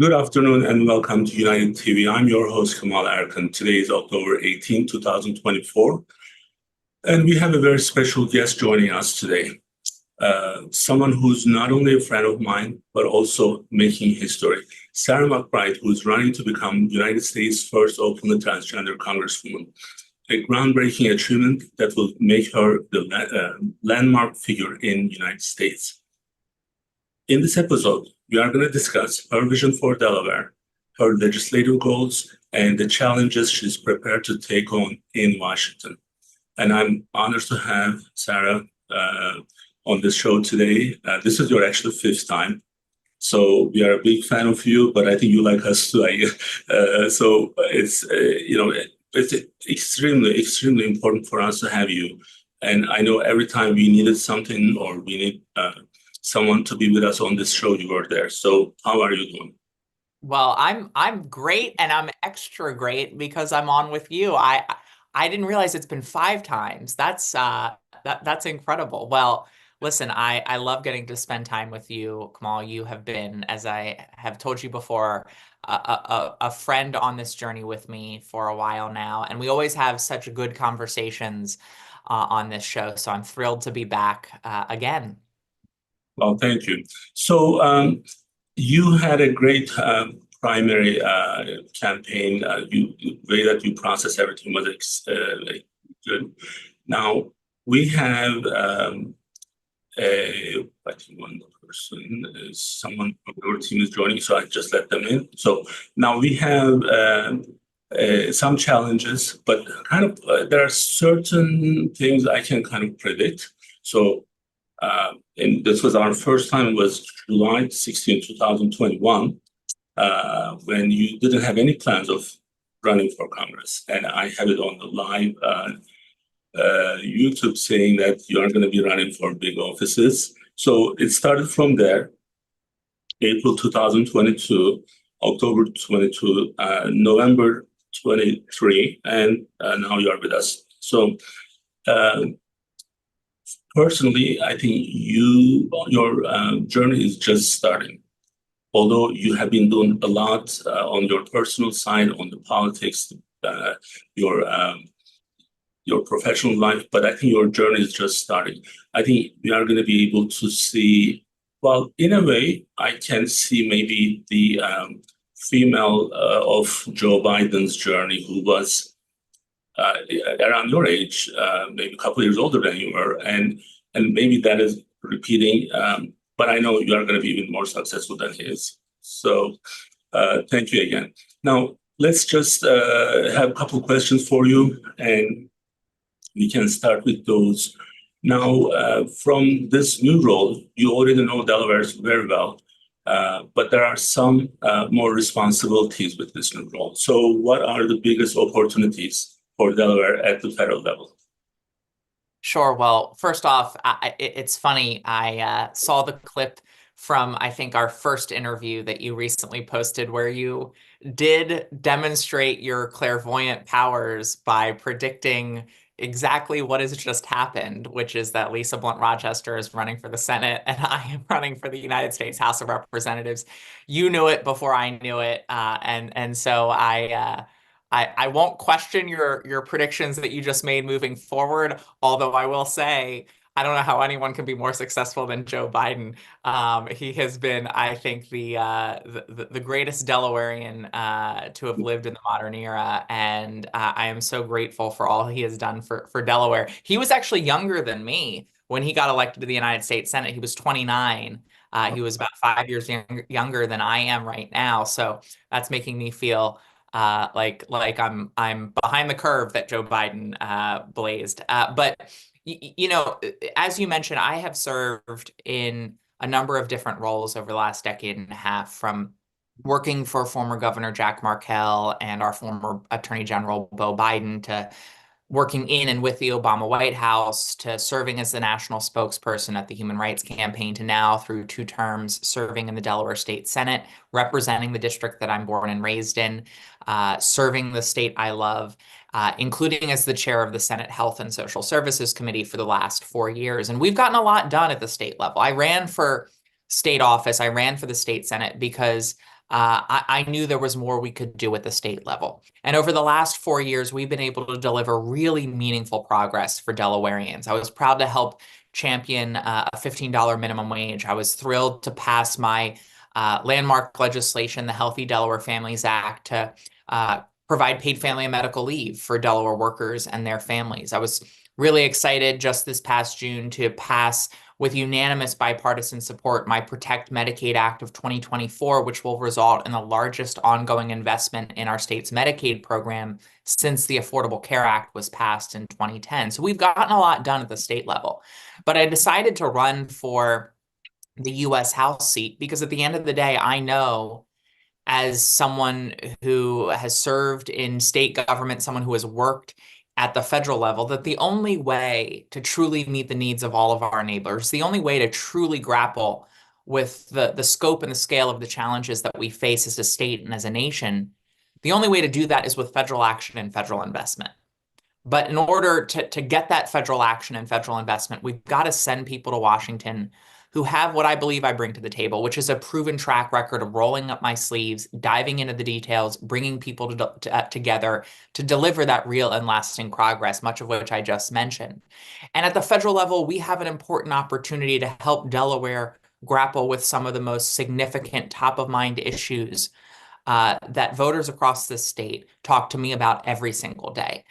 Good afternoon and welcome to United TV. I'm your host, Kamal Arkan. Today is October 18, 2024, and we have a very special guest joining us today. Someone who's not only a friend of mine, but also making history. Sarah McBride, who's running to become United States' first openly transgender congresswoman. A groundbreaking achievement that will make her the landmark figure in the United States. In this episode, we are going to discuss her vision for Delaware, her legislative goals, and the challenges she's prepared to take on in Washington. And I'm honored to have Sarah on this show today. This is your actually fifth time. So we are a big fan of you, but I think you like us too. So it's, it's extremely important for us to have you. And I know every time we needed something or we need someone to be with us on this show, you were there. So how are you doing? Well, I'm great, and I'm extra great because I'm on with you. I didn't realize it's been 5 times. That's incredible. Well, listen, I love getting to spend time with you, Kamal. You have been, as I have told you before, a friend on this journey with me for a while now, and we always have such good conversations on this show. So I'm thrilled to be back again. Well, thank you. So you had a great primary campaign. The way that you process everything was good. Now we have I think one person is someone from your team is joining, so I just let them in. So now we have some challenges, but kind of there are certain things I can kind of predict. So. And this was our first time, it was July 16, 2021, when you didn't have any plans of running for Congress. And I had it on the live YouTube saying that you are going to be running for big offices. So it started from there, April 2022, October 22, November 23, and now you are with us. So personally, I think your journey is just starting. Although you have been doing a lot on your personal side, on the politics, your professional life, but I think your journey is just starting. I think we are going to be able to see, well, in a way, I can see maybe the female of Joe Biden's journey, who was around your age, maybe a couple of years older than you were, and maybe that is repeating. But I know you are going to be even more successful than he is. So thank you again. Now let's just have a couple of questions for you, and we can start with those. Now, from this new role, you already know Delaware very well. But there are some more responsibilities with this new role. So what are the biggest opportunities for Delaware at the federal level? Sure. Well, first off, it's funny. I saw the clip from, I think, our first interview that you recently posted, where you did demonstrate your clairvoyant powers by predicting exactly what has just happened, which is that Lisa Blunt Rochester is running for the Senate and I am running for the United States House of Representatives. You knew it before I knew it, and so I won't question your predictions that you just made moving forward, although I will say I don't know how anyone can be more successful than Joe Biden. He has been, I think, the greatest Delawarean to have lived in the modern era, and I am so grateful for all he has done for Delaware. He was actually younger than me when he got elected to the United States Senate. He was 29. He was about 5 years younger than I am right now, so that's making me feel like I'm behind the curve that Joe Biden blazed. But as you mentioned, I have served in a number of different roles over the last decade and a half, from working for former Governor Jack Markell and our former Attorney General Beau Biden, to working in and with the Obama White House, to serving as the national spokesperson at the Human Rights Campaign, to now, through 2 terms, serving in the Delaware State Senate, representing the district that I'm born and raised in, serving the state I love, including as the chair of the Senate Health and Social Services Committee for the last 4 years. And we've gotten a lot done at the state level. I ran for state office. I ran for the state Senate because I knew there was more we could do at the state level. And over the last 4 years, we've been able to deliver really meaningful progress for Delawareans. I was proud to help champion a $15 minimum wage. I was thrilled to pass my landmark legislation, the Healthy Delaware Families Act, to provide paid family and medical leave for Delaware workers and their families. I was really excited just this past June to pass with unanimous bipartisan support my Protect Medicaid Act of 2024, which will result in the largest ongoing investment in our state's Medicaid program since the Affordable Care Act was passed in 2010. So we've gotten a lot done at the state level. But I decided to run for the U.S. House seat because at the end of the day, I know as someone who has served in state government, someone who has worked at the federal level, that the only way to truly meet the needs of all of our neighbors, the only way to truly grapple with the scope and the scale of the challenges that we face as a state and as a nation, the only way to do that is with federal action and federal investment. But in order to get that federal action and federal investment, we've got to send people to Washington who have what I believe I bring to the table, which is a proven track record of rolling up my sleeves, diving into the details, bringing people together to deliver that real and lasting progress, much of which I just mentioned. And at the federal level, we have an important opportunity to help Delaware grapple with some of the most significant top-of-mind issues that voters across the state talk to me about every single day.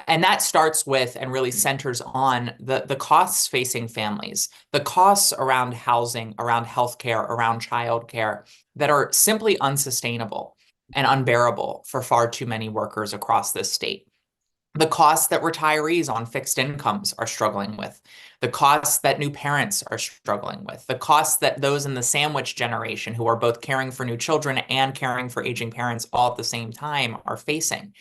And that starts with and really centers on the costs facing families, the costs around housing, around healthcare, around childcare that are simply unsustainable and unbearable for far too many workers across this state. The costs that retirees on fixed incomes are struggling with, the costs that new parents are struggling with, the costs that those in the sandwich generation who are both caring for new children and caring for aging parents all at the same time are facing.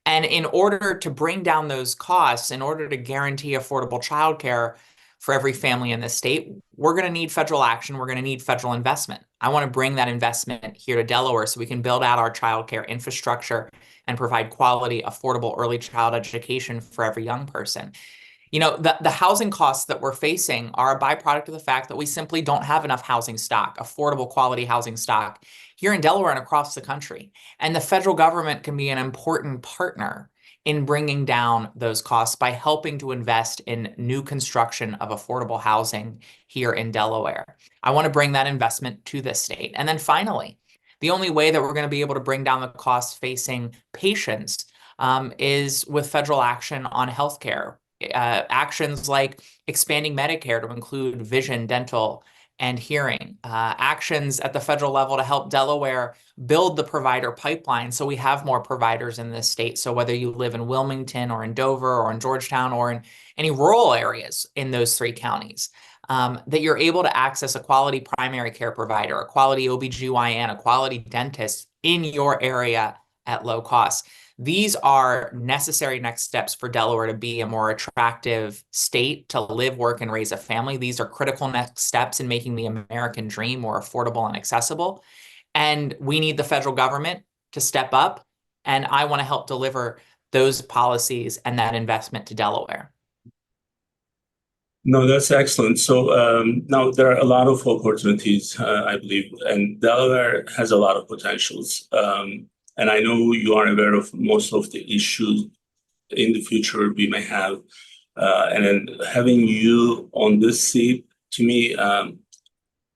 And in order to bring down those costs, in order to guarantee affordable childcare for every family in this state, we're going to need federal action. We're going to need federal investment. I want to bring that investment here to Delaware so we can build out our childcare infrastructure and provide quality, affordable early child education for every young person. You know, the housing costs that we're facing are a byproduct of the fact that we simply don't have enough housing stock, affordable quality housing stock here in Delaware and across the country. And the federal government can be an important partner in bringing down those costs by helping to invest in new construction of affordable housing here in Delaware. I want to bring that investment to this state. And then finally, the only way that we're going to be able to bring down the costs facing patients is with federal action on healthcare. Actions like expanding Medicare to include vision, dental, and hearing. Actions at the federal level to help Delaware build the provider pipeline so we have more providers in this state. So whether you live in Wilmington or in Dover or in Georgetown or in any rural areas in those three counties, that you're able to access a quality primary care provider, a quality OBGYN, a quality dentist in your area at low cost. These are necessary next steps for Delaware to be a more attractive state to live, work, and raise a family. These are critical next steps in making the American dream more affordable and accessible. And we need the federal government to step up. And I want to help deliver those policies and that investment to Delaware. No, that's excellent. So now there are a lot of opportunities, I believe, and Delaware has a lot of potentials. And I know you are aware of most of the issues in the future we may have. And then having you on this seat, to me,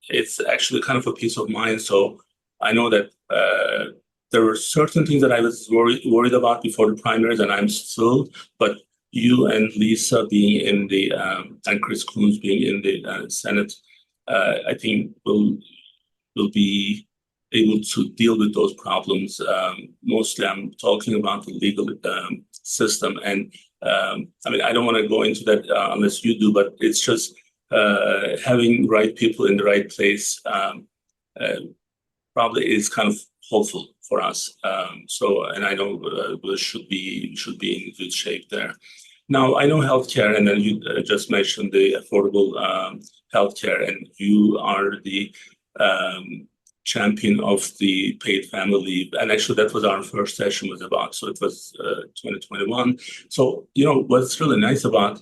it's actually kind of a peace of mind. So I know that there were certain things that I was worried about before the primaries, and I'm still, but you and Lisa being in the, and Chris Coons being in the Senate, I think will be able to deal with those problems. Mostly I'm talking about the legal system. And I mean, I don't want to go into that unless you do, but it's just having the right people in the right place probably is kind of hopeful for us. And I know we should be in good shape there. Now, I know healthcare, and then you just mentioned the affordable healthcare, and you are the champion of the paid family leave. And actually, that was our first session was about. So it was 2021. So, you know, what's really nice about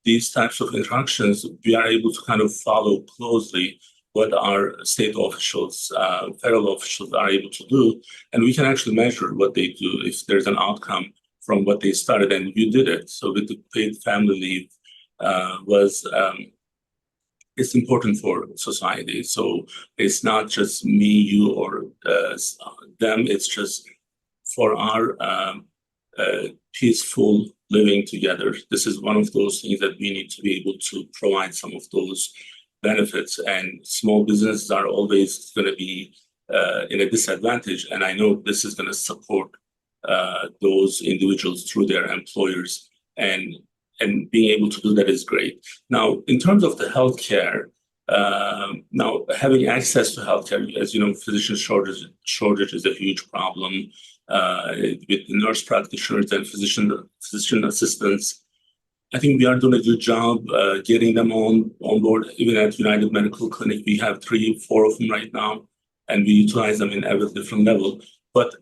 these types of interactions, we are able to kind of follow closely what our state officials, federal officials are able to do, and we can actually measure what they do if there's an outcome from what they started, and you did it. So with the paid family leave it's important for society. So it's not just me, you, or them. It's just for our peaceful living together. This is one of those things that we need to be able to provide some of those benefits. And small businesses are always going to be in a disadvantage. And I know this is going to support those individuals through their employers. And being able to do that is great. Now, in terms of the healthcare, now having access to healthcare, as you know, physician shortage is a huge problem with nurse practitioners and physician assistants. I think we are doing a good job getting them on board. Even at United Medical Clinic, we have 3, 4 of them right now, and we utilize them in every different level. But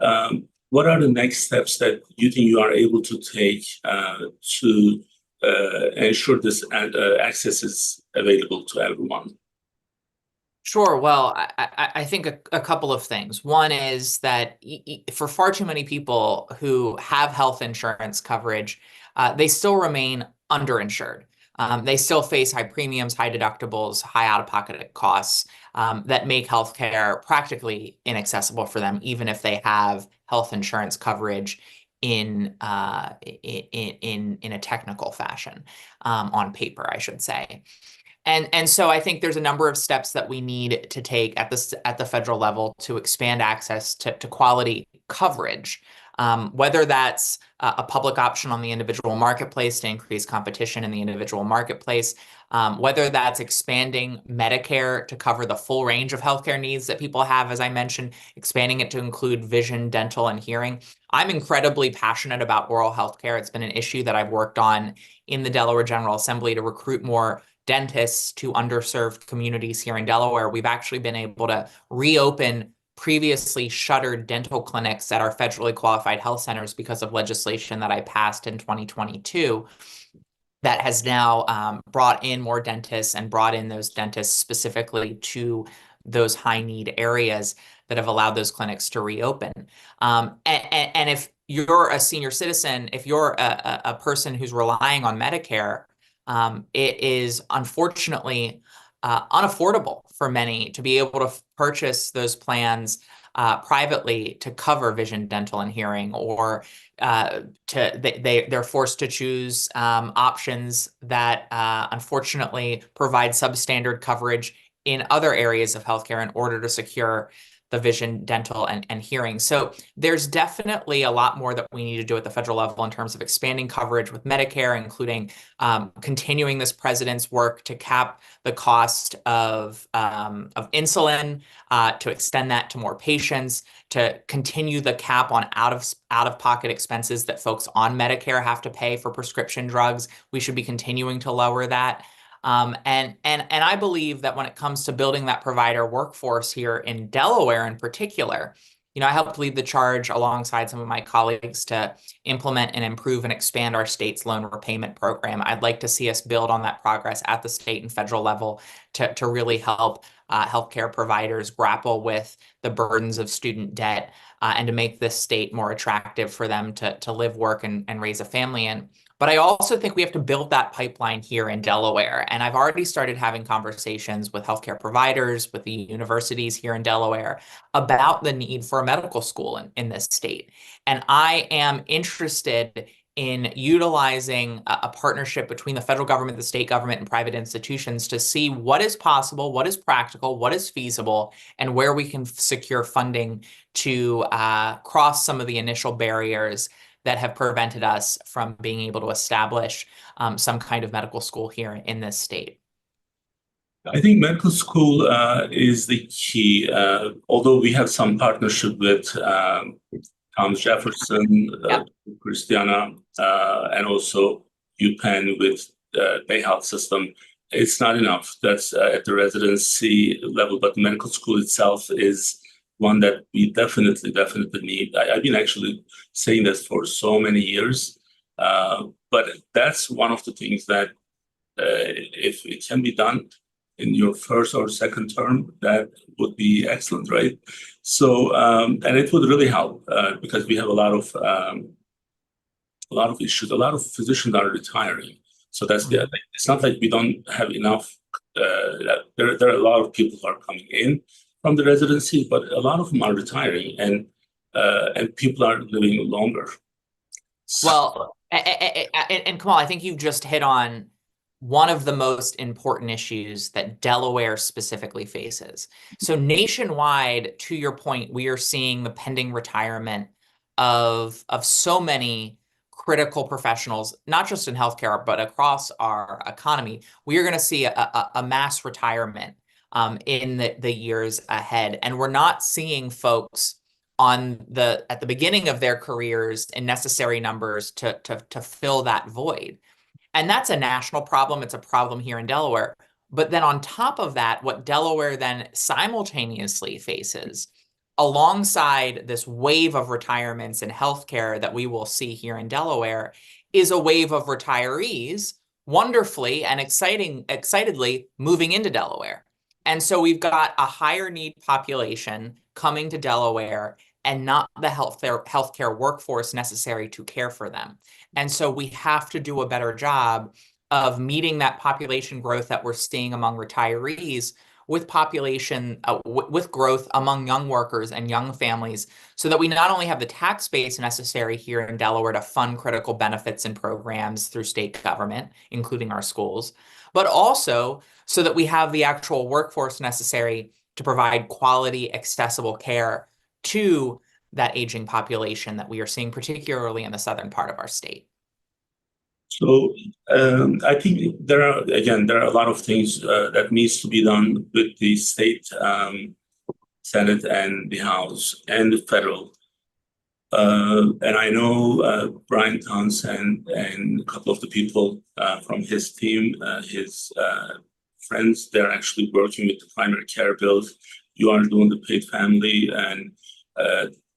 what are the next steps that you think you are able to take to ensure this access is available to everyone? Sure. Well, I think a couple of things. One is that for far too many people who have health insurance coverage, they still remain underinsured. They still face high premiums, high deductibles, high out-of-pocket costs that make healthcare practically inaccessible for them, even if they have health insurance coverage in a technical fashion, on paper, I should say. And so I think there's a number of steps that we need to take at the federal level to expand access to quality coverage, whether that's a public option on the individual marketplace to increase competition in the individual marketplace, whether that's expanding Medicare to cover the full range of healthcare needs that people have, as I mentioned, expanding it to include vision, dental, and hearing. I'm incredibly passionate about oral healthcare. It's been an issue that I've worked on in the Delaware General Assembly to recruit more dentists to underserved communities here in Delaware. We've actually been able to reopen previously shuttered dental clinics at our federally qualified health centers because of legislation that I passed in 2022 that has now brought in more dentists and brought in those dentists specifically to those high need areas that have allowed those clinics to reopen. And if you're a senior citizen, if you're a person who's relying on Medicare, it is unfortunately unaffordable for many to be able to purchase those plans privately to cover vision, dental, and hearing, or they're forced to choose options that unfortunately provide substandard coverage in other areas of healthcare in order to secure the vision, dental, and hearing. So there's definitely a lot more that we need to do at the federal level in terms of expanding coverage with Medicare, including continuing this president's work to cap the cost of insulin, to extend that to more patients, to continue the cap on out-of-pocket expenses that folks on Medicare have to pay for prescription drugs. We should be continuing to lower that. And I believe that when it comes to building that provider workforce here in Delaware in particular, you know, I helped lead the charge alongside some of my colleagues to implement and improve and expand our state's loan repayment program. I'd like to see us build on that progress at the state and federal level to really help healthcare providers grapple with the burdens of student debt and to make this state more attractive for them to live, work, and raise a family in. But I also think we have to build that pipeline here in Delaware. And I've already started having conversations with healthcare providers, with the universities here in Delaware about the need for a medical school in this state. And I am interested in utilizing a partnership between the federal government, the state government, and private institutions to see what is possible, what is practical, what is feasible, and where we can secure funding to cross some of the initial barriers that have prevented us from being able to establish some kind of medical school here in this state. I think medical school is the key. Although we have some partnership with Thomas Jefferson, Yep. Christiana, and also UPenn with Bay Health System, it's not enough. That's at the residency level, but medical school itself is one that we definitely need. I've been actually saying this for so many years, but that's one of the things that if it can be done, in your first or second term, that would be excellent, right? So, and it would really help because we have a lot of issues. A lot of physicians are retiring, so that's the. It's not like we don't have enough. There are a lot of people who are coming in from the residency, but a lot of them are retiring, and people are living longer. Well, and Kamal, I think you've just hit on one of the most important issues that Delaware specifically faces. So nationwide, to your point, we are seeing the pending retirement of so many critical professionals, not just in healthcare, but across our economy. We are going to see a mass retirement in the years ahead. And we're not seeing folks at the beginning of their careers in necessary numbers to fill that void. And that's a national problem. It's a problem here in Delaware. But then on top of that, what Delaware then simultaneously faces, alongside this wave of retirements in healthcare that we will see here in Delaware, is a wave of retirees wonderfully and excitedly moving into Delaware. And so we've got a higher need population coming to Delaware and not the healthcare workforce necessary to care for them. And so we have to do a better job of meeting that population growth that we're seeing among retirees with with growth among young workers and young families, so that we not only have the tax base necessary here in Delaware to fund critical benefits and programs through state government, including our schools, but also so that we have the actual workforce necessary to provide quality, accessible care to that aging population that we are seeing, particularly in the southern part of our state. So I think there are a lot of things that needs to be done with the state Senate and the House and the federal. And I know Brian Townsend and a couple of the people from his team, his friends, they're actually working with the primary care bills. You are doing the paid family,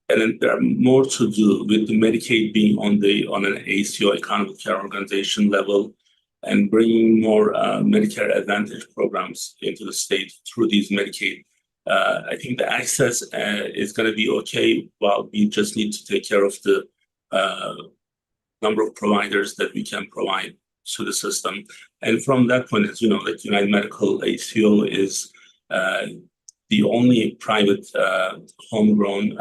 and then there are more to do with the Medicaid being on an ACO, economic care organization level, and bringing more Medicare Advantage programs into the state through these Medicaid. I think the access is going to be okay, while we just need to take care of the number of providers that we can provide to the system. And from that point, as you know, like United Medical ACO is the only private homegrown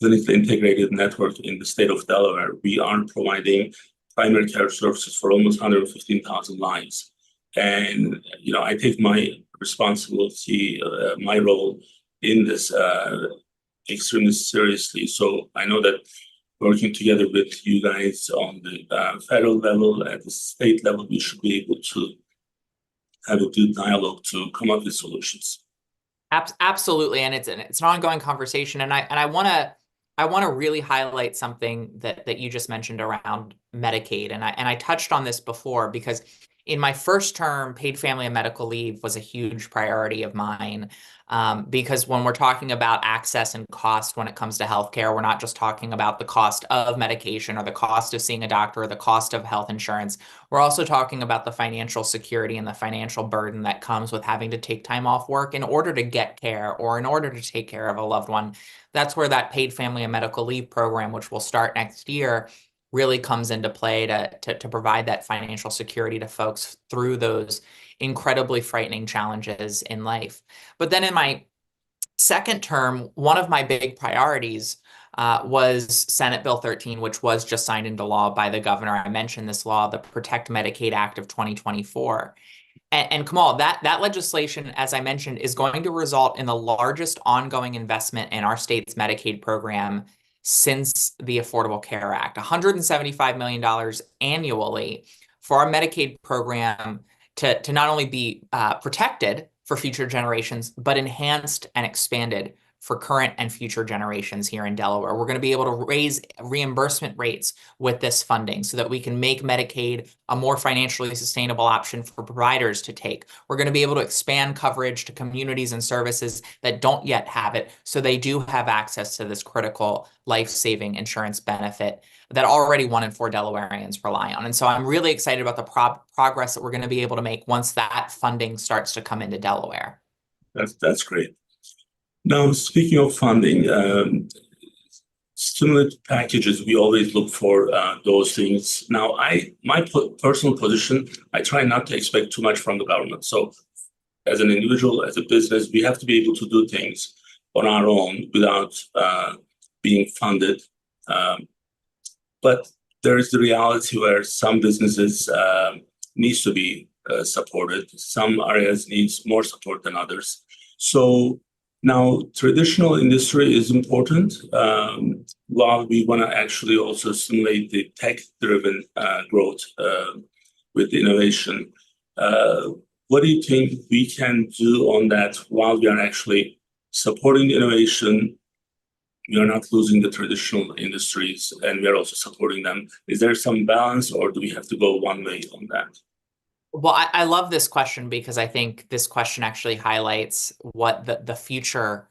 clinically integrated network in the state of Delaware. We are providing primary care services for almost 115,000 lives. And, I take my responsibility, my role in this extremely seriously. So I know that working together with you guys on the federal level, at the state level, we should be able to have a good dialogue to come up with solutions. Absolutely, and it's an ongoing conversation, and I want to really highlight something that you just mentioned around Medicaid, and I touched on this before, because in my first term, paid family and medical leave was a huge priority of mine, because when we're talking about access and cost when it comes to healthcare, we're not just talking about the cost of medication or the cost of seeing a doctor or the cost of health insurance. We're also talking about the financial security and the financial burden that comes with having to take time off work in order to get care or in order to take care of a loved one. That's where that paid family and medical leave program, which will start next year, really comes into play to provide that financial security to folks through those incredibly frightening challenges in life. But then in my second term, one of my big priorities was Senate Bill 13, which was just signed into law by the governor. I mentioned this law, the Protect Medicaid Act of 2024. And Kamal, that legislation, as I mentioned, is going to result in the largest ongoing investment in our state's Medicaid program since the Affordable Care Act, $175 million annually for our Medicaid program to not only be protected for future generations, but enhanced and expanded for current and future generations here in Delaware. We're going to be able to raise reimbursement rates with this funding so that we can make Medicaid a more financially sustainable option for providers to take. We're going to be able to expand coverage to communities and services that don't yet have it, so they do have access to this critical life-saving insurance benefit that already 1 in 4 Delawareans rely on. And so I'm really excited about the progress that we're going to be able to make once that funding starts to come into Delaware. That's great. Now, speaking of funding, stimulus packages, we always look for those things. Now, my personal position, I try not to expect too much from the government. So as an individual, as a business, we have to be able to do things on our own without being funded. But there is the reality where some businesses needs to be supported. Some areas needs more support than others. So now traditional industry is important, while we want to actually also stimulate the tech-driven growth with innovation. What do you think we can do on that while we are actually supporting innovation? We are not losing the traditional industries, and we are also supporting them. Is there some balance, or do we have to go one way on that? Well, I love this question because I think this question actually highlights what the future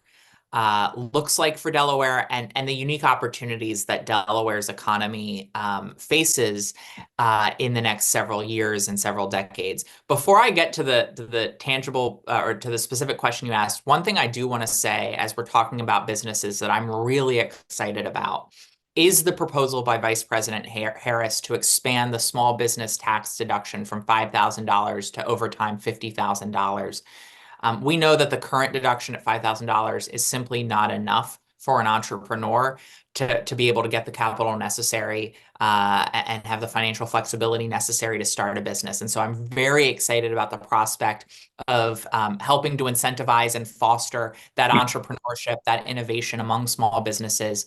looks like for Delaware and the unique opportunities that Delaware's economy faces in the next several years and several decades. Before I get to the tangible or to the specific question you asked, one thing I do want to say as we're talking about businesses that I'm really excited about is the proposal by Vice President Harris to expand the small business tax deduction from $5,000 to over time $50,000. We know that the current deduction at $5,000 is simply not enough for an entrepreneur to be able to get the capital necessary and have the financial flexibility necessary to start a business. And so I'm very excited about the prospect of helping to incentivize and foster that entrepreneurship, that innovation among small businesses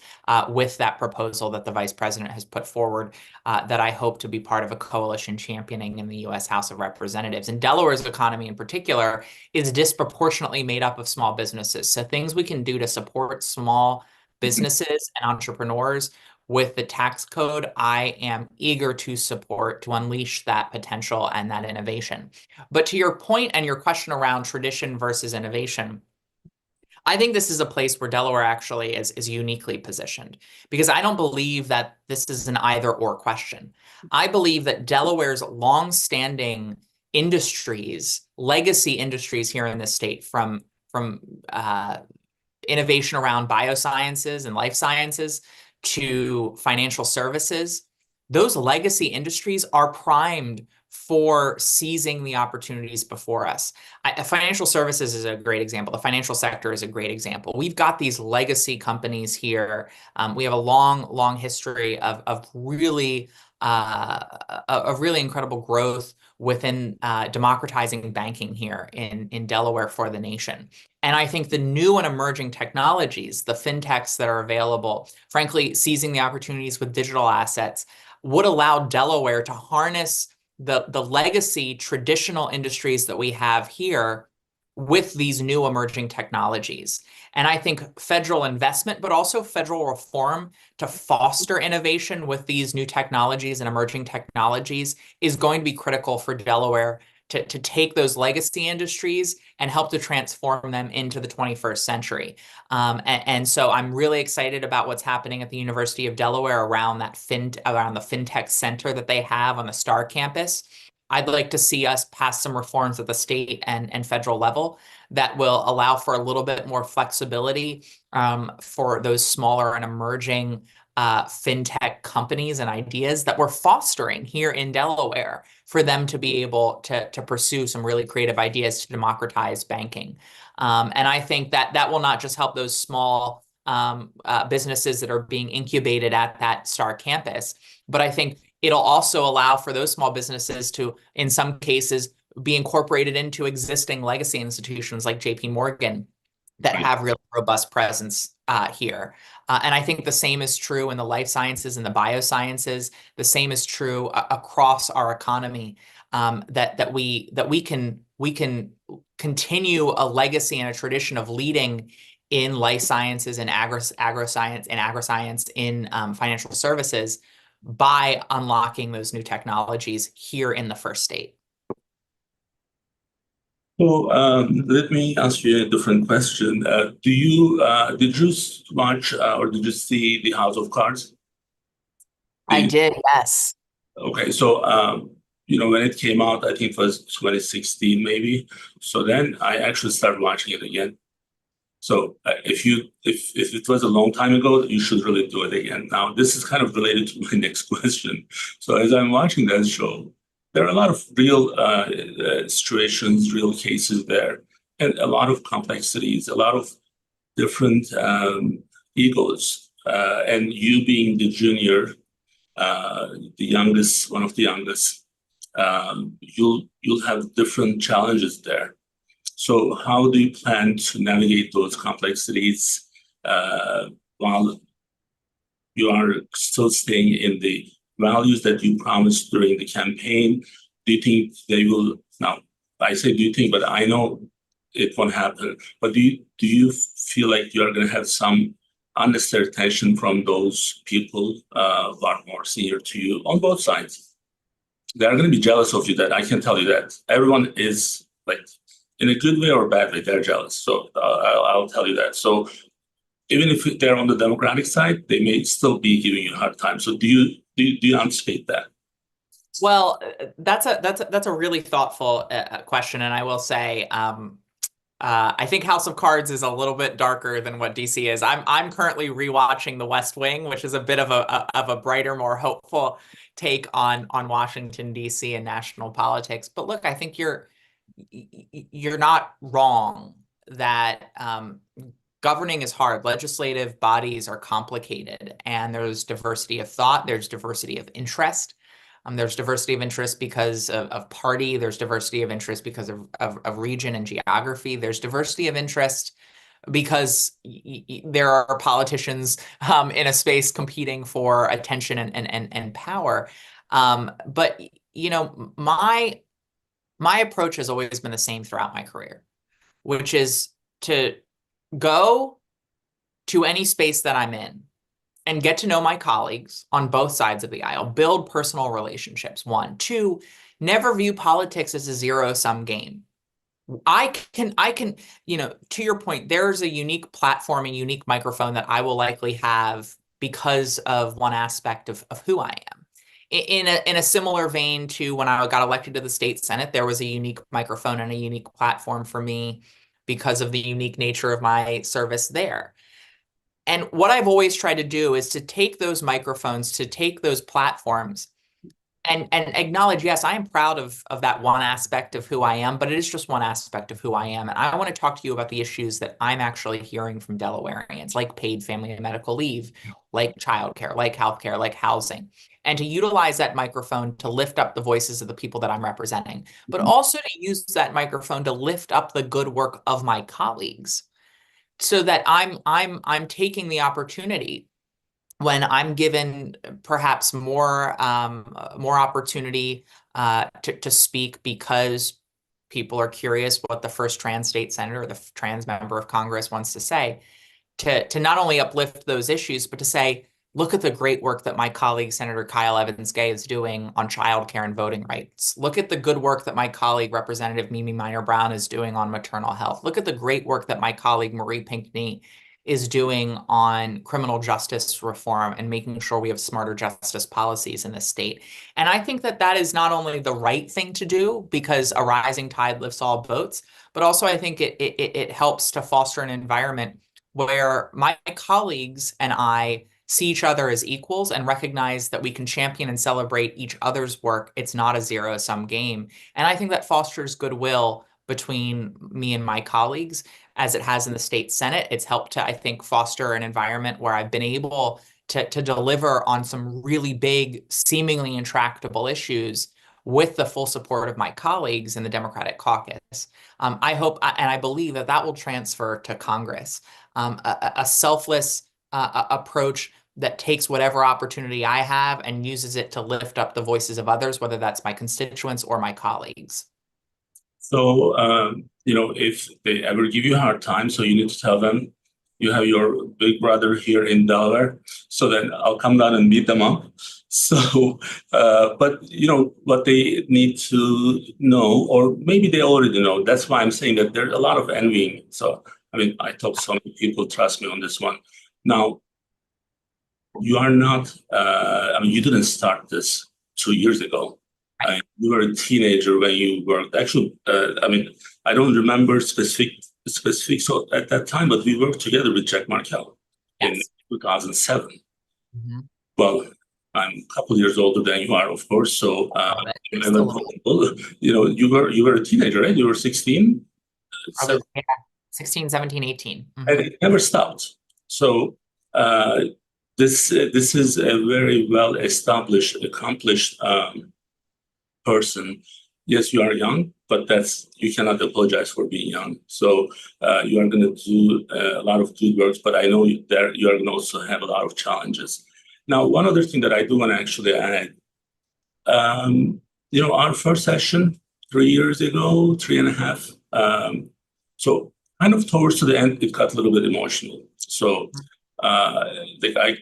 with that proposal that the Vice President has put forward that I hope to be part of a coalition championing in the U.S. House of Representatives. And Delaware's economy in particular is disproportionately made up of small businesses. So things we can do to support small businesses and entrepreneurs with the tax code, I am eager to support to unleash that potential and that innovation. But to your point and your question around tradition versus innovation, I think this is a place where Delaware actually is uniquely positioned, because I don't believe that this is an either or question. I believe that Delaware's longstanding industries, legacy industries here in this state, from innovation around biosciences and life sciences to financial services, those legacy industries are primed for seizing the opportunities before us. Financial services is a great example. The financial sector is a great example. We've got these legacy companies here. We have a long history of really incredible growth within democratizing banking here in Delaware for the nation. And I think the new and emerging technologies, the fintechs that are available, frankly, seizing the opportunities with digital assets, would allow Delaware to harness the legacy traditional industries that we have here with these new emerging technologies. And I think federal investment, but also federal reform to foster innovation with these new technologies and emerging technologies is going to be critical for Delaware to take those legacy industries and help to transform them into the 21st century. And so I'm really excited about what's happening at the University of Delaware around the FinTech Center that they have on the Star campus. I'd like to see us pass some reforms at the state and federal level that will allow for a little bit more flexibility for those smaller and emerging fintech companies and ideas that we're fostering here in Delaware, for them to be able to pursue some really creative ideas to democratize banking. And I think that will not just help those small businesses that are being incubated at that Star campus, but I think it'll also allow for those small businesses to, in some cases, be incorporated into existing legacy institutions like JP Morgan that have really robust presence here. And I think the same is true in the life sciences and the biosciences. The same is true across our economy, that we can continue a legacy and a tradition of leading in life sciences and agroscience, in financial services by unlocking those new technologies here in the first state. So let me ask you a different question. Did you watch or did you see the House of Cards? I did, yes. Okay, so when it came out, I think it was 2016 maybe. So then I actually started watching it again. So if it was a long time ago, you should really do it again. Now, this is kind of related to my next question. So as I'm watching that show, there are a lot of real situations, real cases there, and a lot of complexities, a lot of different egos. And you being the junior, the youngest, one of the youngest, you'll have different challenges there. So how do you plan to navigate those complexities while you are still staying in the values that you promised during the campaign? Do you think they will? Now, I say do you think, but I know it won't happen. But do you feel like you are going to have some unnecessary tension from those people who are more senior to you on both sides? They are going to be jealous of you. That I can tell you that everyone is like, in a good way or a bad way, they're jealous. So I'll tell you that. So even if they're on the Democratic side, they may still be giving you a hard time. So do you anticipate that? Well, that's a really thoughtful question, and I will say, I think House of Cards is a little bit darker than what DC is. I'm currently rewatching The West Wing, which is a bit of a brighter, more hopeful take on Washington DC and national politics. But look, I think you're not wrong that governing is hard. Legislative bodies are complicated, and there's diversity of thought, there's diversity of interest. There's diversity of interest because of party. There's diversity of interest because of region and geography. There's diversity of interest because there are politicians in a space competing for attention and power. But my approach has always been the same throughout my career, which is to go to any space that I'm in and get to know my colleagues on both sides of the aisle, build personal relationships. 1, 2, never view politics as a zero-sum game. I can, to your point, there's a unique platform, a unique microphone that I will likely have because of one aspect of who I am. In a similar vein to when I got elected to the state Senate, there was a unique microphone and a unique platform for me because of the unique nature of my service there. And what I've always tried to do is to take those microphones, to take those platforms and acknowledge, yes, I am proud of that one aspect of who I am, but it is just one aspect of who I am. And I want to talk to you about the issues that I'm actually hearing from Delawareans, like paid family and medical leave, like childcare, like healthcare, like housing, and to utilize that microphone to lift up the voices of the people that I'm representing, but also to use that microphone to lift up the good work of my colleagues, so that I'm taking the opportunity when I'm given perhaps more opportunity to speak because people are curious what the first trans state senator or the trans member of Congress wants to say, to not only uplift those issues, but to say, look at the great work that my colleague, Senator Kyle Evans-Gay, is doing on childcare and voting rights. Look at the good work that my colleague, Representative Mimi Minor-Brown, is doing on maternal health. Look at the great work that my colleague, Marie Pinckney, is doing on criminal justice reform and making sure we have smarter justice policies in this state. And I think that that is not only the right thing to do, because a rising tide lifts all boats, but also I think it helps to foster an environment where my colleagues and I see each other as equals and recognize that we can champion and celebrate each other's work. It's not a zero-sum game. And I think that fosters goodwill between me and my colleagues, as it has in the state Senate. It's helped to, I think, foster an environment where I've been able to deliver on some really big, seemingly intractable issues with the full support of my colleagues in the Democratic caucus. I hope and I believe that that will transfer to Congress. A selfless approach that takes whatever opportunity I have and uses it to lift up the voices of others, whether that's my constituents or my colleagues. So, if they ever give you a hard time, so you need to tell them, You have your big brother here in Delaware, so then I'll come down and beat them up. So, but what they need to know, or maybe they already know. That's why I'm saying that there's a lot of envying. So, I mean, I talked to so many people, trust me on this one. Now, you are not. I mean, you didn't start this 2 years ago. You were a teenager when you worked. Actually, I mean, I don't remember specifics at that time, but we worked together with Jack Markell in 2007. Mm-hmm. Well, I'm a couple of years older than you are, of course. So, you were a teenager, right? You were 16? Probably, yeah, 16, 17, 18. Mm-hmm. And it never stopped. So, this is a very well established, accomplished person. Yes, you are young, but you cannot apologize for being young. So you are going to do a lot of good work, but I know you are going to also have a lot of challenges. Now, one other thing that I do want to actually add, our first session 3 years ago, 3.5. So kind of towards the end, it got a little bit emotional. So I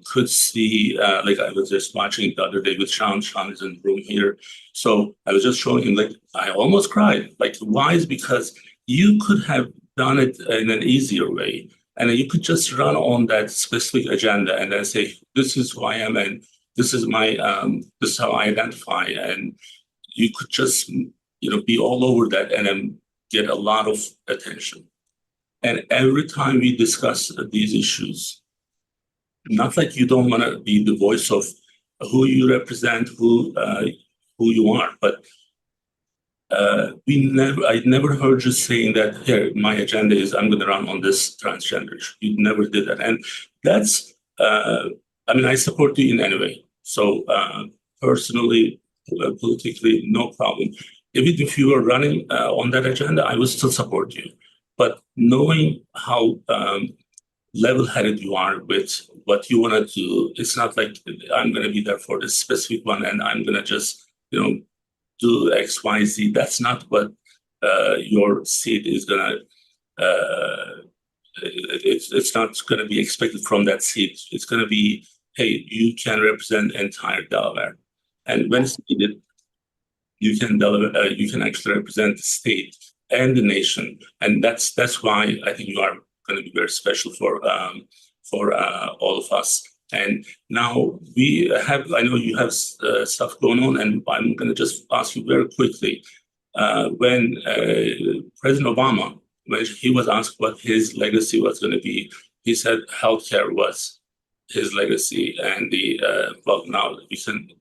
could see, I was just watching the other day with Sean. Sean is in the room here. So I was just showing him, I almost cried. Why? Is because you could have done it in an easier way. And then you could just run on that specific agenda and then say, this is who I am and this is this is how I identify. And you could just, be all over that and then get a lot of attention. And every time we discuss these issues, not like you don't want to be the voice of who you represent, who you are, but I never heard you saying that here, my agenda is I'm going to run on this transgender issue. You never did that. And that's, I support you in any way. So personally, politically, no problem. Even if you were running on that agenda, I would still support you. But knowing how level-headed you are with what you want to do, it's not like I'm going to be there for this specific one and I'm going to just, do X, Y, Z. That's not what your seat is going to, it's not going to be expected from that seat. It's going to be, hey, you can represent entire Delaware. And when it's needed, you can actually represent the state and the nation. And that's why I think you are going to be very special for all of us. And now I know you have stuff going on, and I'm going to just ask you very quickly. When President Obama, when he was asked what his legacy was going to be, he said healthcare was his legacy. And now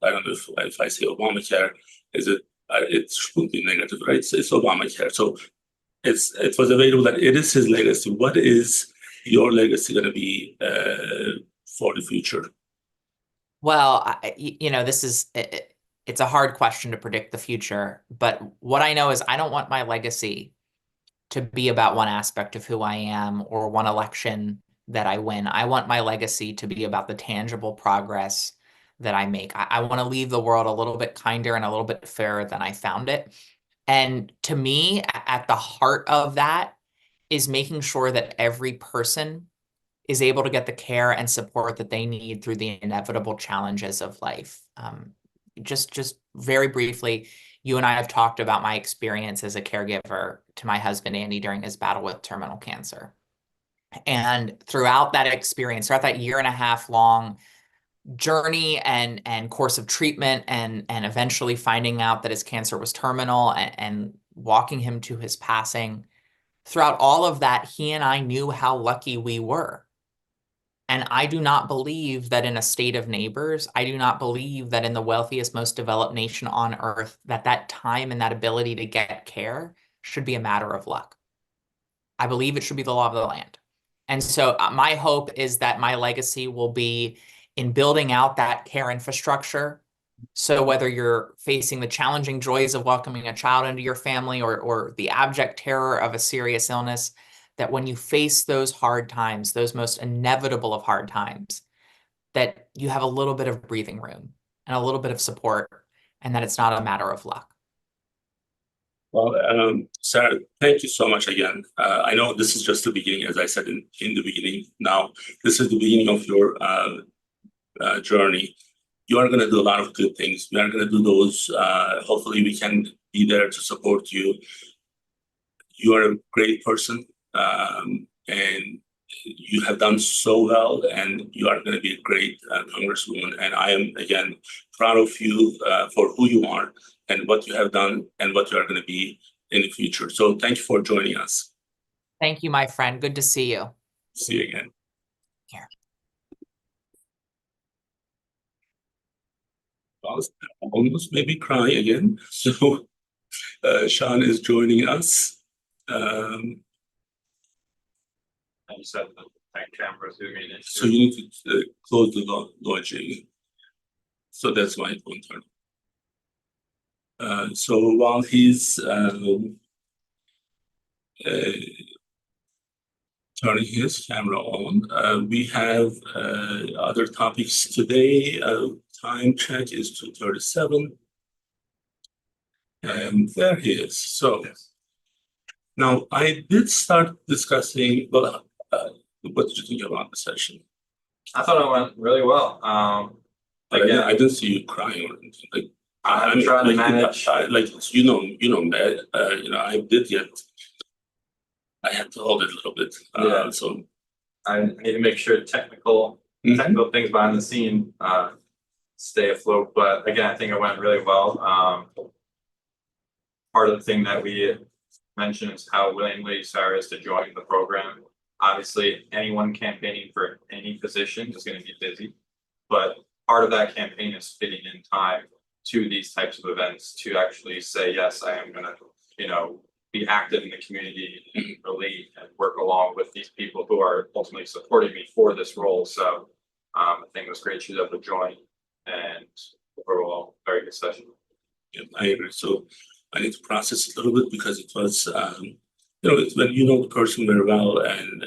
I don't know if I say Obamacare, it shouldn't be negative, right? It's Obamacare. So it was available that it is his legacy. What is your legacy going to be for the future? Well, it's a hard question to predict the future, but what I know is I don't want my legacy to be about one aspect of who I am or one election that I win. I want my legacy to be about the tangible progress that I make. I want to leave the world a little bit kinder and a little bit fairer than I found it. And to me, at the heart of that is making sure that every person is able to get the care and support that they need through the inevitable challenges of life. Just very briefly, you and I have talked about my experience as a caregiver to my husband, Andy, during his battle with terminal cancer. And throughout that experience, throughout that 1.5 year long journey and course of treatment and eventually finding out that his cancer was terminal and walking him to his passing, throughout all of that, he and I knew how lucky we were. And I do not believe that in a state of neighbors, I do not believe that in the wealthiest, most developed nation on earth, that time and that ability to get care should be a matter of luck. I believe it should be the law of the land. And so my hope is that my legacy will be in building out that care infrastructure. So whether you're facing the challenging joys of welcoming a child into your family or the abject terror of a serious illness, that when you face those hard times, those most inevitable of hard times, that you have a little bit of breathing room and a little bit of support, and that it's not a matter of luck. Well, Sarah, thank you so much again. I know this is just the beginning, as I said in the beginning. Now, this is the beginning of your journey. You are going to do a lot of good things. We are going to do those. Hopefully, we can be there to support you. You are a great person, and you have done so well, and you are going to be a great congresswoman. And I am, again, proud of you for who you are and what you have done and what you are going to be in the future. So thank you for joining us. Thank you, my friend. Good to see you. See you again. Here. Almost maybe cry again. So Sean is joining us. And you said the tank cameras do mean it. So you need to close the lodging. So that's my point. So while he's turning his camera on, we have other topics today. Time check is 2:37. And there he is. So now I did start discussing, well, what did you think about the session? I thought it went really well. Again, I didn't see you crying or anything. Like, I'm trying to manage. Like Matt, I did get. I had to hold it a little bit. Yeah. So I need to make sure technical things behind the scene stay afloat. But again, I think it went really well. Part of the thing that we mentioned is how willingly Sarah is to join the program. Obviously, anyone campaigning for any position is going to be busy, but part of that campaign is fitting in time to these types of events to actually say, yes, I am going to, be active in the community and really and work along with these people who are ultimately supporting me for this role. So I think it was great she was able to join, and overall, very good session. Yeah, I agree. So I need to process a little bit because it was, it's when you know the person very well and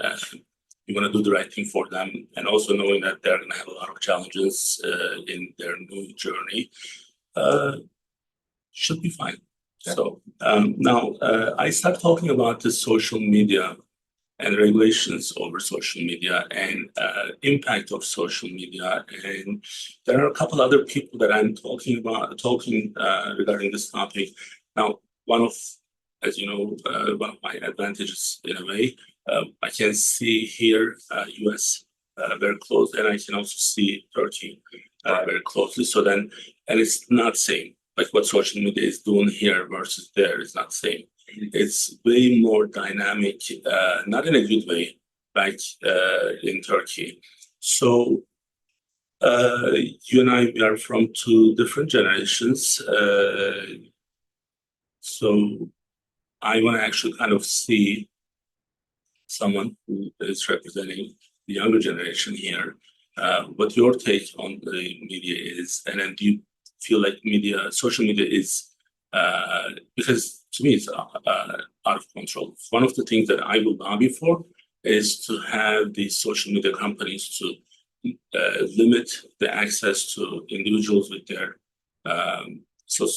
you want to do the right thing for them, and also knowing that they're going to have a lot of challenges in their new journey, should be fine. Yeah. So now I start talking about the social media and regulations over social media and impact of social media. And there are a couple other people that I'm talking regarding this topic. Now, as you know, one of my advantages in a way, I can see here US very close, and I can also see Turkey very closely. So then, and it's not same. Like what social media is doing here versus there is not the same. It's way more dynamic, not in a good way, like in Turkey. So you and I, we are from two different generations. So I want to actually kind of see someone who is representing the younger generation here, what your take on the media is, and then do you feel like social media is, because to me it's out of control. One of the things that I will lobby for is to have these social media companies to limit the access to individuals with their social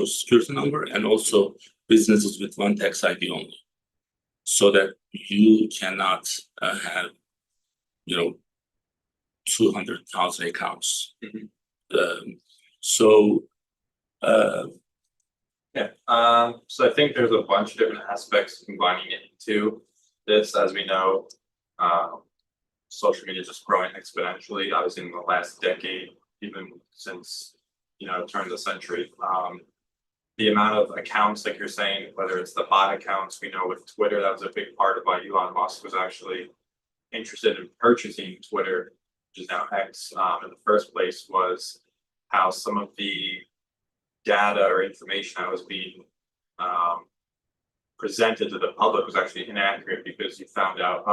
security number, and also businesses with one tax ID only, so that you cannot have 200,000 accounts. So I think there's a bunch of different aspects combining it into this. As we know, social media is just growing exponentially, obviously in the last decade, even since turn of the century. The amount of accounts, like you're saying, whether it's the bot accounts, we know with Twitter, that was a big part of why Elon Musk was actually interested in purchasing Twitter, which is now X, in the first place, was how some of the data or information that was being presented to the public was actually inaccurate, because you found out,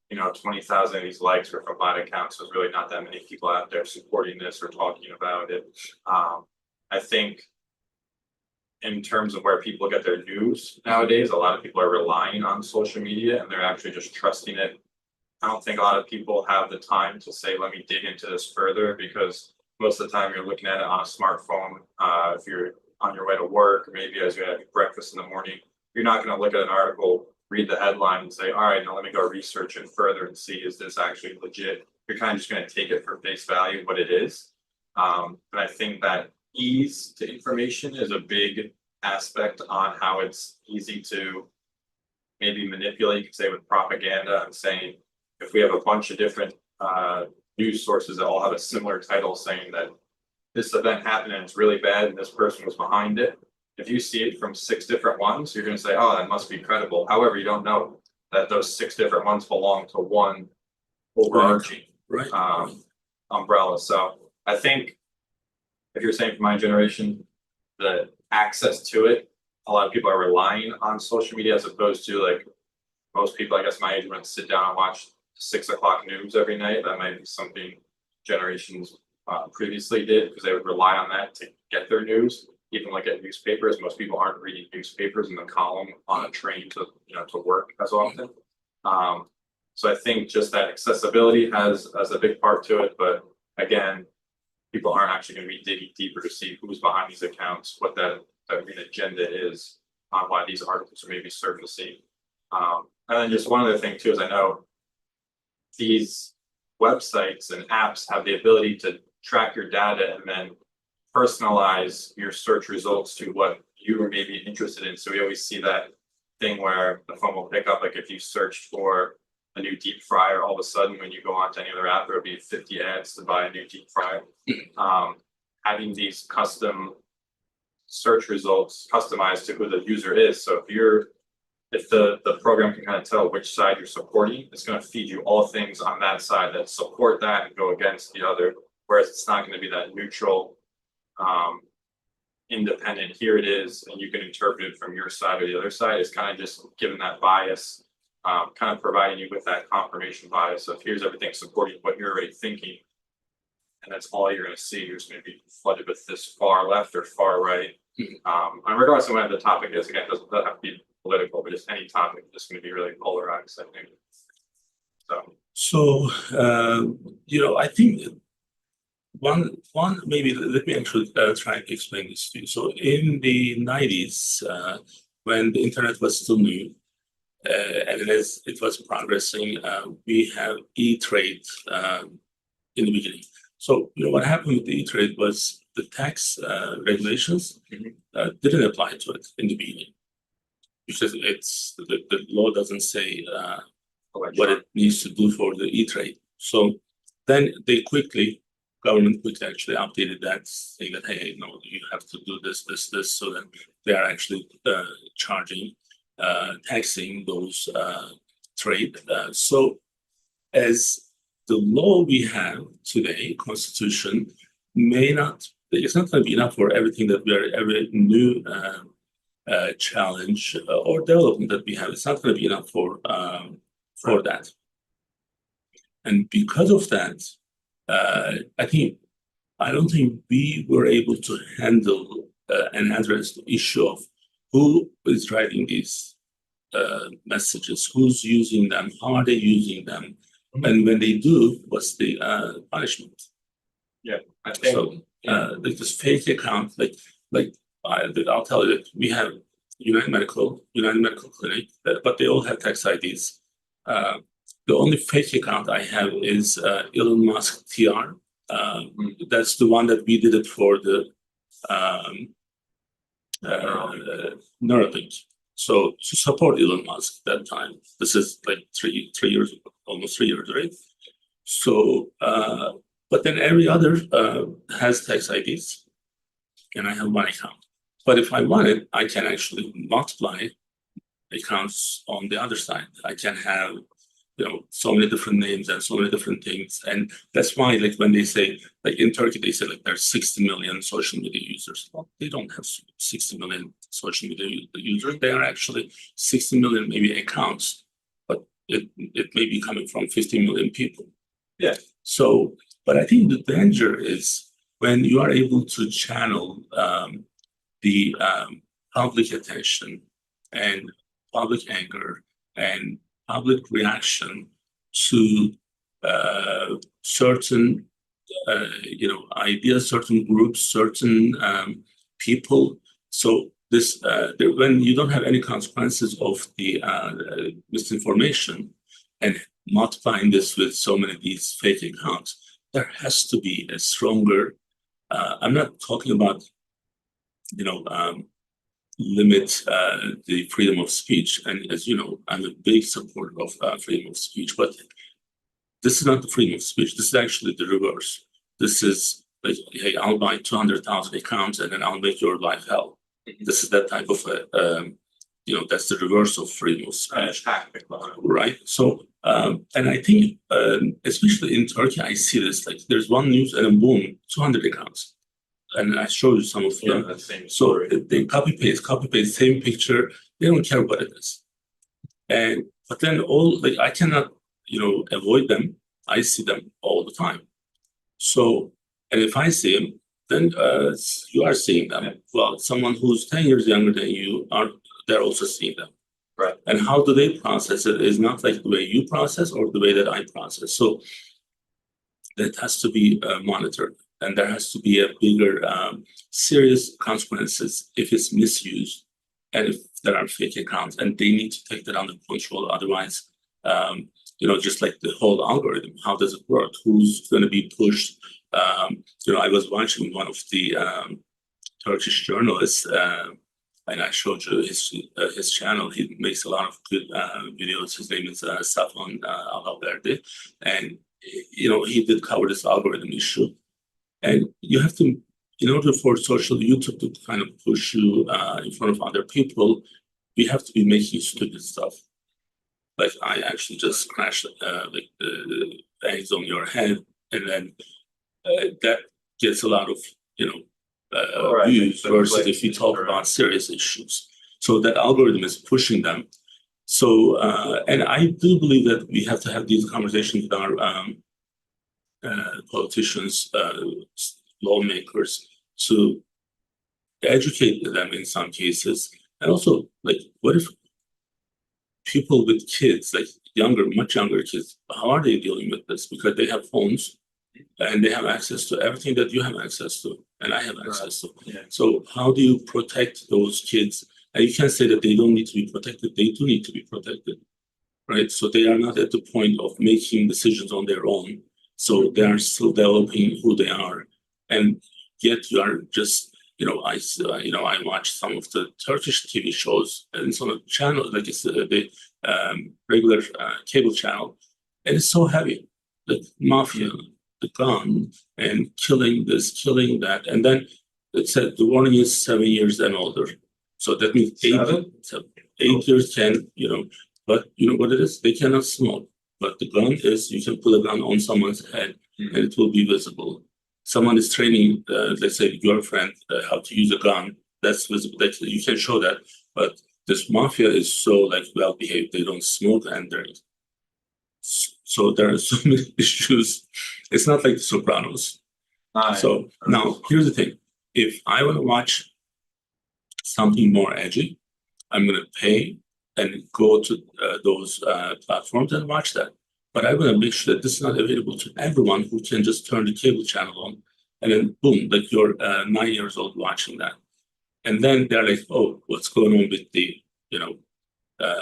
20,000 of these likes were from bot accounts. So there's really not that many people out there supporting this or talking about it. I think in terms of where people get their news nowadays, a lot of people are relying on social media and they're actually just trusting it. I don't think a lot of people have the time to say, let me dig into this further, because most of the time you're looking at it on a smartphone. If you're on your way to work, or maybe as you have breakfast in the morning, you're not going to look at an article, read the headline and say, all right, now let me go research it further and see, is this actually legit? You're kind of just going to take it for face value, what it is. And I think that ease to information is a big aspect on how it's easy to maybe manipulate, you could say, with propaganda, and saying, if we have a bunch of different news sources that all have a similar title saying that this event happened and it's really bad and this person was behind it, if you see it from 6 different ones, you're going to say, oh, that must be credible. However, you don't know that those 6 different ones belong to one overarching umbrella. So I think if you're saying for my generation, the access to it, a lot of people are relying on social media as opposed to, like, most people, I guess my age, would sit down and watch 6 o'clock news every night. That might be something generations previously did, because they would rely on that to get their news. Even like at newspapers, most people aren't reading newspapers in the column on a train to work as often. So I think just that accessibility has a big part to it. But again, people aren't actually going to be digging deeper to see who's behind these accounts, what that main agenda is on why these articles are maybe surfacing. And then just one other thing too is, I know these websites and apps have the ability to track your data and then personalize your search results to what you are maybe interested in. So we always see that thing where the phone will pick up, like if you searched for a new deep fryer, all of a sudden when you go on to any other app, there will be 50 ads to buy a new deep fryer. Having these custom search results customized to who the user is. So if the program can kind of tell which side you're supporting, it's going to feed you all things on that side that support that and go against the other. Whereas it's not going to be that neutral, independent, here it is, and you can interpret it from your side or the other side. It's kind of just giving that bias, kind of providing you with that confirmation bias of, here's everything supporting what you're already thinking. And that's all you're going to see. You're just going to be flooded with this far left or far right. And regardless of what the topic is, again, it doesn't have to be political, but just any topic is just going to be really polarized, I think. So, I think one maybe let me actually try to explain this to you. So in the 90s, when the internet was still new, and as it was progressing, we have E-Trade in the beginning. So what happened with the E-Trade was the tax regulations didn't apply to it in the beginning, because the law doesn't say what it needs to do for the E-Trade. So then government quickly actually updated that, saying that, hey, no, you have to do this, so that they are actually taxing those trade. So as the law we have today, Constitution, it's not going to be enough for everything that every new challenge or development that we have. It's not going to be enough for that. And because of that, I don't think we were able to handle and address the issue of who is driving these messages, who's using them, how are they using them, and when they do, what's the punishment? Yeah, I think so. Like this fake account, I'll tell you that we have United Medical Clinic, but they all have tax IDs. The only fake account I have is Elon Musk TR. That's the one that we did it for the Neuralink. So to support Elon Musk that time. This is like 3 years ago, almost 3 years, right? So, but then every other has tax IDs, and I have one account. But if I want it, I can actually multiply accounts on the other side. I can have so many different names and so many different things. And that's why, like, when they say, like in Turkey, they say like there's 60 million social media users. Well, they don't have 60 million social media users. They are actually 60 million maybe accounts, but it may be coming from 50 million people. Yeah. So, but I think the danger is when you are able to channel the public attention and public anger and public reaction to certain ideas, certain groups, certain people So this, when you don't have any consequences of the misinformation and multiplying this with so many of these fake accounts, there has to be a stronger, I'm not talking about, limit the freedom of speech. And as you know, I'm a big supporter of freedom of speech, but this is not the freedom of speech. This is actually the reverse. This is like, hey, I'll buy 200,000 accounts and then I'll make your life hell. This is that type of, that's the reverse of freedom of speech. Right. So, and I think, especially in Turkey, I see this, like there's one news and then boom, 200 accounts. And I showed you some of them. So they copy paste, same picture. They don't care what it is. But then I cannot, avoid them. I see them all the time. So, and if I see them, then you are seeing them. Well, someone who's 10 years younger than you they're also seeing them. Right. And how do they process it is not like the way you process or the way that I process. So that has to be monitored. And there has to be a bigger, serious consequences if it's misused and if there are fake accounts, and they need to take that under control. Otherwise, just like the whole algorithm, how does it work? Who's going to be pushed? I was watching one of the Turkish journalists, and I showed you his channel. He makes a lot of good videos. His name is Safon Alverde, and he did cover this algorithm issue. And you have to, in order for social YouTube to kind of push you in front of other people, we have to be making stupid stuff. Like I actually just scratched the eggs on your head, and then that gets a lot of views versus if you talk about serious issues. So that algorithm is pushing them. So and I do believe that we have to have these conversations with our politicians, lawmakers, to educate them in some cases. And also, like, what if people with kids, like much younger kids, how are they dealing with this? Because they have phones and they have access to everything that you have access to and I have access to. Yeah. So how do you protect those kids? And you can't say that they don't need to be protected. They do need to be protected, right? So they are not at the point of making decisions on their own. So they are still developing who they are, and yet you are just, I watch some of the Turkish TV shows and some of the channels, like it's the regular cable channel, and it's so heavy, the mafia, the gun, and killing this, killing that, and then it said the warning is 7 years and older. So that means 8 years can, but you know what it is? They cannot smoke. But the gun is, you can put a gun on someone's head and it will be visible. Someone is training, let's say, your friend, how to use a gun. That's visible. You can show that. But this mafia is so well behaved. They don't smoke, and so there are so many issues. It's not like The Sopranos. So now here's the thing: if I want to watch something more edgy, I'm going to pay and go to those platforms and watch that. But I want to make sure that this is not available to everyone who can just turn the cable channel on and then boom, like you're 9 years old watching that. And then they're like, oh, what's going on with the,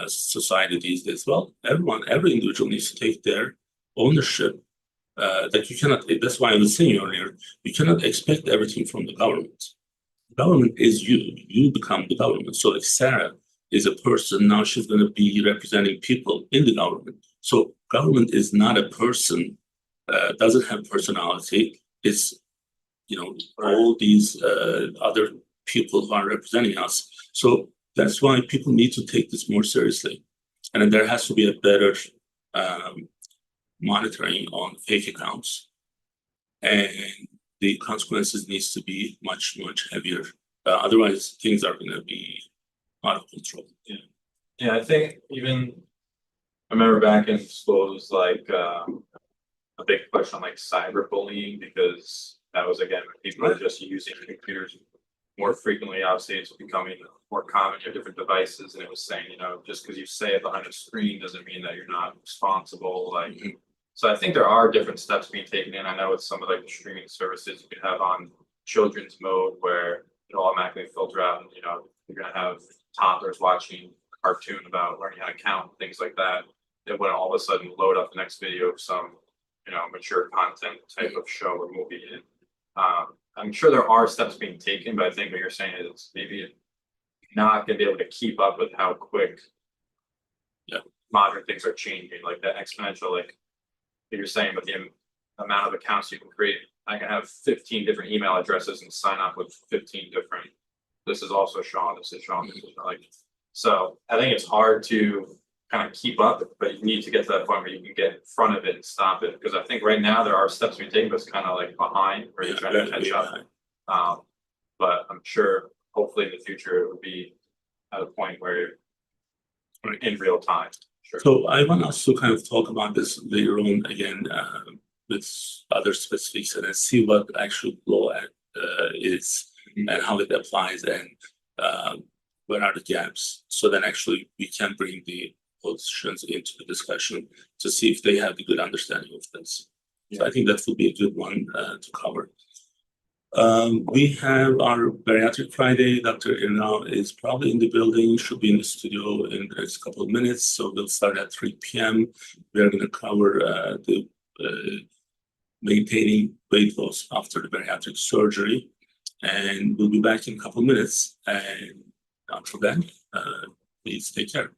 society these days? Well, every individual needs to take their ownership. That you cannot, that's why I was saying earlier, you cannot expect everything from the government. The government is you become the government. So like Sarah is a person, now she's going to be representing people in the government. So government is not a person, doesn't have personality. It's, all these other people who are representing us. So that's why people need to take this more seriously. And then there has to be a better monitoring on fake accounts. And the consequences needs to be much, much heavier. Otherwise, things are going to be out of control. Yeah, I think even I remember back in school, it was like a big push on like cyberbullying, because that was, again, people are just using computers more frequently. Obviously, it's becoming more common to different devices, and it was saying, just because you say it behind a screen doesn't mean that you're not responsible. So I think there are different steps being taken in. I know with some of like the streaming services you could have on children's mode where it'll automatically filter out, and, you're gonna have toddlers watching a cartoon about learning how to count, things like that. It wouldn't all of a sudden load up the next video of some, mature content type of show or movie. And I'm sure there are steps being taken, but I think what you're saying is maybe not gonna be able to keep up with how quick modern things are changing, like that exponential, like you're saying with the amount of accounts you can create. I can have 15 different email addresses and sign up with 15 different. This is also Sean. This is Sean. This is like. So I think it's hard to kind of keep up, but you need to get to that point where you can get in front of it and stop it. Because I think right now there are steps we take, but it's kind of like behind, or you're trying to catch up. But I'm sure, hopefully in the future, it would be at a point where in real time. Sure. So I want us to kind of talk about this later on again with other specifics and then see what actual law is and how it applies and where are the gaps. So then actually we can bring the politicians into the discussion to see if they have the good understanding of this. So I think that would be a good one to cover. We have our Bariatric Friday. Dr. Irna is probably in the building, should be in the studio in the next couple of minutes. So we'll start at 3 p.m. We are going to cover the maintaining weight loss after the bariatric surgery. And we'll be back in a couple of minutes. And until then, please take care.